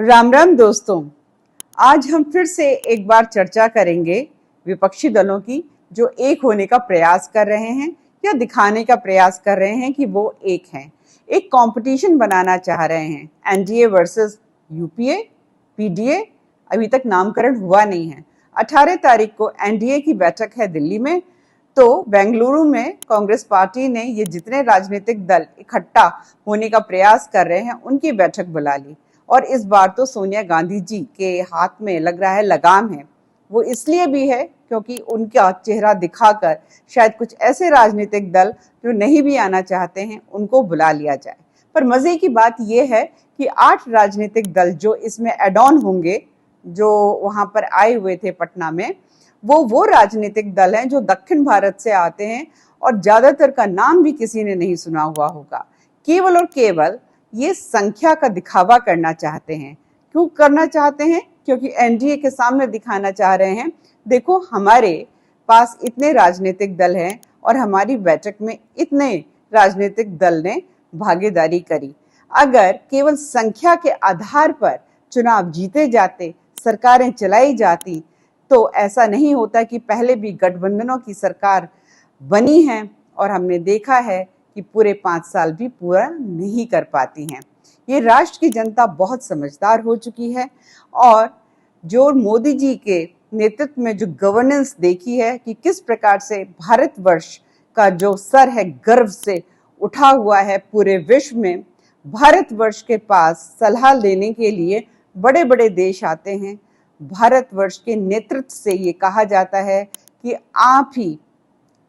राम राम दोस्तों। आज हम फिर से एक बार चर्चा करेंगे विपक्षी दलों की, जो एक होने का प्रयास कर रहे हैं या दिखाने का प्रयास कर रहे हैं कि वो एक हैं। एक कंपटीशन बनाना चाह रहे हैं, एनडीए वर्सेस यूपीए, पीडीए। अभी तक नामकरण हुआ नहीं है। 18 तारीख को एनडीए की बैठक है दिल्ली में, तो बेंगलुरु में कांग्रेस पार्टी ने ये जितने राजनीतिक दल इकट्ठा होने का प्रयास कर रहे हैं उनकी बैठक बुला ली। और इस बार तो सोनिया गांधी जी के हाथ में लग रहा है लगाम है। वो इसलिए भी है क्योंकि उनका चेहरा दिखाकर शायद कुछ ऐसे राजनीतिक दल जो नहीं भी आना चाहते हैं उनको बुला लिया जाए। पर मजे की बात यह है कि 8 राजनीतिक दल जो इसमें एड ऑन होंगे, जो वहां पर आए हुए थे पटना में, वो राजनीतिक दल हैं जो दक्षिण भारत से आते हैं और ज्यादातर का नाम भी किसी ने नहीं सुना हुआ होगा। केवल और केवल ये संख्या का दिखावा करना चाहते हैं। क्यों करना चाहते हैं? क्योंकि एनडीए के सामने दिखाना चाह रहे हैं, देखो हमारे पास इतने राजनीतिक दल हैं और हमारी बैठक में इतने राजनीतिक दल ने भागीदारी करी। अगर केवल संख्या के आधार पर चुनाव जीते जाते, सरकारें चलाई जाती, तो ऐसा नहीं होता कि पहले भी गठबंधनों की सरकार बनी है और हमने देखा है कि पूरे 5 साल भी पूरा नहीं कर पाती हैं। ये राष्ट्र की जनता बहुत समझदार हो चुकी है और जो मोदी जी के नेतृत्व में जो गवर्नेंस देखी है कि किस प्रकार से भारतवर्ष का जो सर है गर्व से उठा हुआ है पूरे विश्व में, भारतवर्ष के पास सलाह लेने के लिए बड़े बड़े देश आते हैं। भारतवर्ष के नेतृत्व से ये कहा जाता है कि आप ही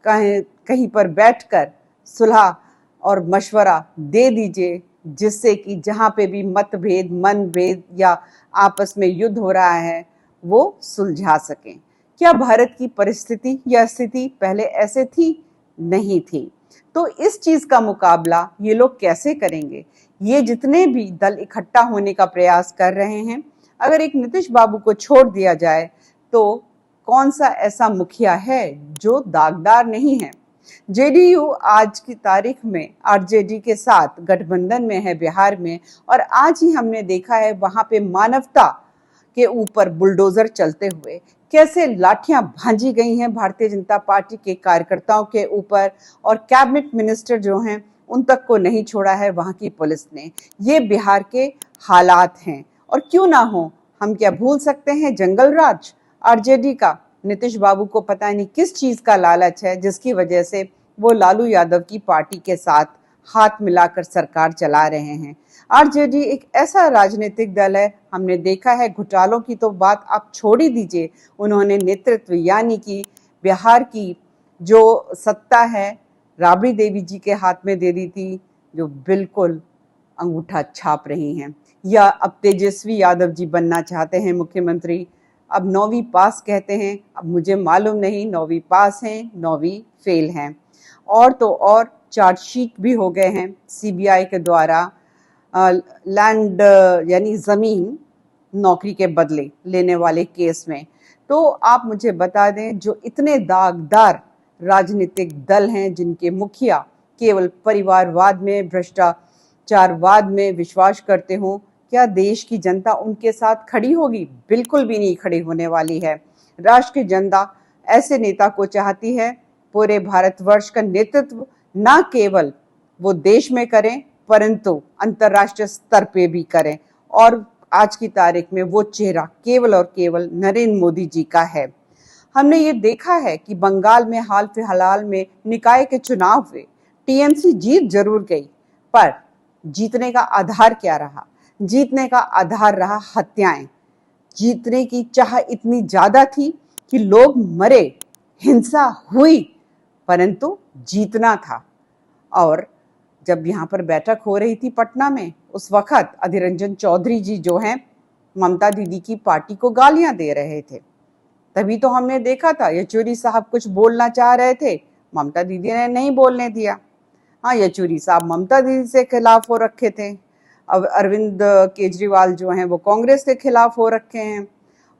कहीं पर बैठकर सुलह और मशवरा दे दीजिए, जिससे कि जहाँ पे भी मतभेद, मनभेद या आपस में युद्ध हो रहा है वो सुलझा सकें। क्या भारत की परिस्थिति या स्थिति पहले ऐसे थी? नहीं थी। तो इस चीज का मुकाबला ये लोग कैसे करेंगे? ये जितने भी दल इकट्ठा होने का प्रयास कर रहे हैं, अगर एक नीतीश बाबू को छोड़ दिया जाए तो कौन सा ऐसा मुखिया है जो दागदार नहीं है? जेडीयू आज की तारीख में आरजेडी के साथ गठबंधन में है बिहार में, और आज ही हमने देखा है वहां पे मानवता के ऊपर बुलडोजर चलते हुए कैसे लाठियां भांजी गई हैं भारतीय जनता पार्टी के कार्यकर्ताओं के ऊपर, और कैबिनेट मिनिस्टर जो हैं उन तक को नहीं छोड़ा है वहां की पुलिस ने। ये बिहार के हालात हैं। और क्यों ना हो, हम क्या भूल सकते हैं जंगल राज आरजेडी का? नीतीश बाबू को पता नहीं किस चीज का लालच है जिसकी वजह से वो लालू यादव की पार्टी के साथ हाथ मिलाकर सरकार चला रहे हैं। आरजेडी एक ऐसा राजनीतिक दल है, हमने देखा है घोटालों की तो बात आप छोड़ ही दीजिए, उन्होंने नेतृत्व यानी कि बिहार की जो सत्ता है राबड़ी देवी जी के हाथ में दे दी थी, जो बिल्कुल अंगूठा छाप रही हैं। या अब तेजस्वी यादव जी बनना चाहते हैं मुख्यमंत्री, अब 9वीं पास कहते हैं। अब मुझे मालूम नहीं 9वीं पास हैं 9वीं फेल हैं। और तो और चार्जशीट भी हो गए हैं सीबीआई के द्वारा लैंड यानी जमीन नौकरी के बदले लेने वाले केस में। तो आप मुझे बता दें, जो इतने दागदार राजनीतिक दल हैं जिनके मुखिया केवल परिवारवाद में, भ्रष्टाचारवाद में विश्वास करते हो, क्या देश की जनता उनके साथ खड़ी होगी? बिल्कुल भी नहीं खड़ी होने वाली है। राष्ट्र की जनता ऐसे नेता को चाहती है, पूरे भारतवर्ष का नेतृत्व न केवल वो देश में करें परंतु अंतर्राष्ट्रीय स्तर पे भी करें। और आज की तारीख में वो चेहरा केवल और केवल नरेंद्र मोदी जी का है। हमने ये देखा है कि बंगाल में हाल फिलहाल में निकाय के चुनाव हुए, टीएमसी जीत जरूर गई, पर जीतने का आधार क्या रहा? जीतने का आधार रहा हत्याएं। जीतने की चाह इतनी ज्यादा थी कि लोग मरे, हिंसा हुई, परंतु जीतना था। और जब यहाँ पर बैठक हो रही थी पटना में, उस वक्त अधीर रंजन चौधरी जी जो हैं ममता दीदी की पार्टी को गालियां दे रहे थे। तभी तो हमने देखा था येचुरी साहब कुछ बोलना चाह रहे थे, ममता दीदी ने नहीं बोलने दिया। हाँ, येचुरी साहब ममता दीदी से खिलाफ हो रखे थे। अब अरविंद केजरीवाल जो हैं वो कांग्रेस के खिलाफ हो रखे हैं।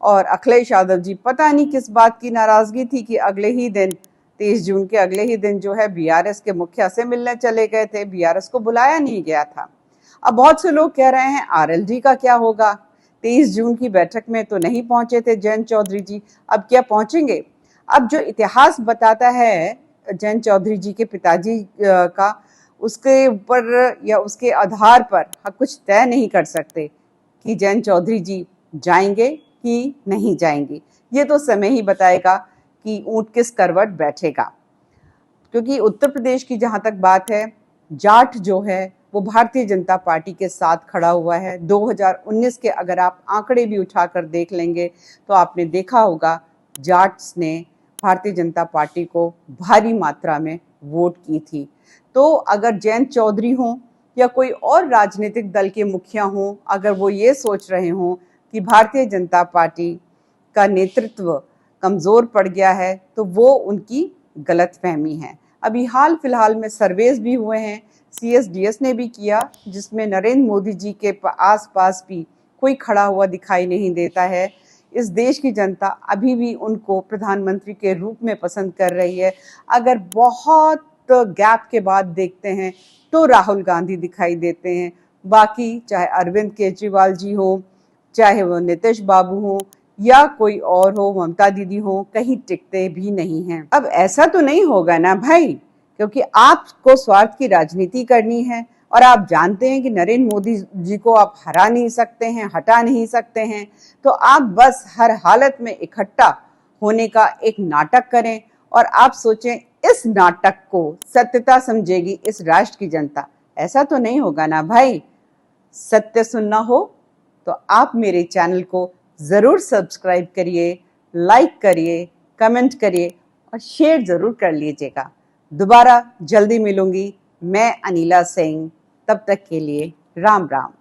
और अखिलेश यादव जी पता नहीं किस बात की नाराजगी थी कि अगले ही दिन 23 जून के अगले ही दिन जो है बीआरएस के मुखिया से मिलने चले गए थे। बीआरएस को बुलाया नहीं गया था। अब बहुत से लोग कह रहे हैं आरएलडी का क्या होगा? 23 जून की बैठक में तो नहीं पहुंचे थे जयंत चौधरी जी, अब क्या पहुंचेंगे? अब जो इतिहास बताता है जयंत चौधरी जी के पिताजी का, उसके ऊपर या उसके आधार पर हम कुछ तय नहीं कर सकते कि जयंत चौधरी जी जाएंगे कि नहीं जाएंगे। ये तो समय ही बताएगा कि ऊंट किस करवट बैठेगा। क्योंकि उत्तर प्रदेश की जहां तक बात है, जाट जो है वो भारतीय जनता पार्टी के साथ खड़ा हुआ है। 2019 के अगर आप आंकड़े भी उठाकर देख लेंगे तो आपने देखा होगा जाट्स ने भारतीय जनता पार्टी को भारी मात्रा में वोट की थी। तो अगर जयंत चौधरी हों या कोई और राजनीतिक दल के मुखिया हों, अगर वो ये सोच रहे हों कि भारतीय जनता पार्टी का नेतृत्व कमजोर पड़ गया है, तो वो उनकी गलतफहमी है। अभी हाल फिलहाल में सर्वेस भी हुए हैं, CSDS ने भी किया, जिसमें नरेंद्र मोदी जी के आसपास भी कोई खड़ा हुआ दिखाई नहीं देता है। इस देश की जनता अभी भी उनको प्रधानमंत्री के रूप में पसंद कर रही है। अगर बहुत गैप के बाद देखते हैं तो राहुल गांधी दिखाई देते हैं, बाकी चाहे अरविंद केजरीवाल जी हो, चाहे वो नीतीश बाबू हो या कोई और हो, ममता दीदी हो, कहीं टिकते भी नहीं हैं। अब ऐसा तो नहीं होगा ना भाई, क्योंकि आपको स्वार्थ की राजनीति करनी है और आप जानते हैं कि नरेंद्र मोदी जी को आप हरा नहीं सकते हैं, हटा नहीं सकते हैं, तो आप बस हर हालत में इकट्ठा होने का एक नाटक करें और आप सोचें इस नाटक को सत्यता समझेगी इस राष्ट्र की जनता। ऐसा तो नहीं होगा ना भाई। सत्य सुनना हो तो आप मेरे चैनल को ज़रूर सब्सक्राइब करिए, लाइक करिए, कमेंट करिए और शेयर ज़रूर कर लीजिएगा। दोबारा जल्दी मिलूंगी मैं अनिला सिंह, तब तक के लिए राम राम।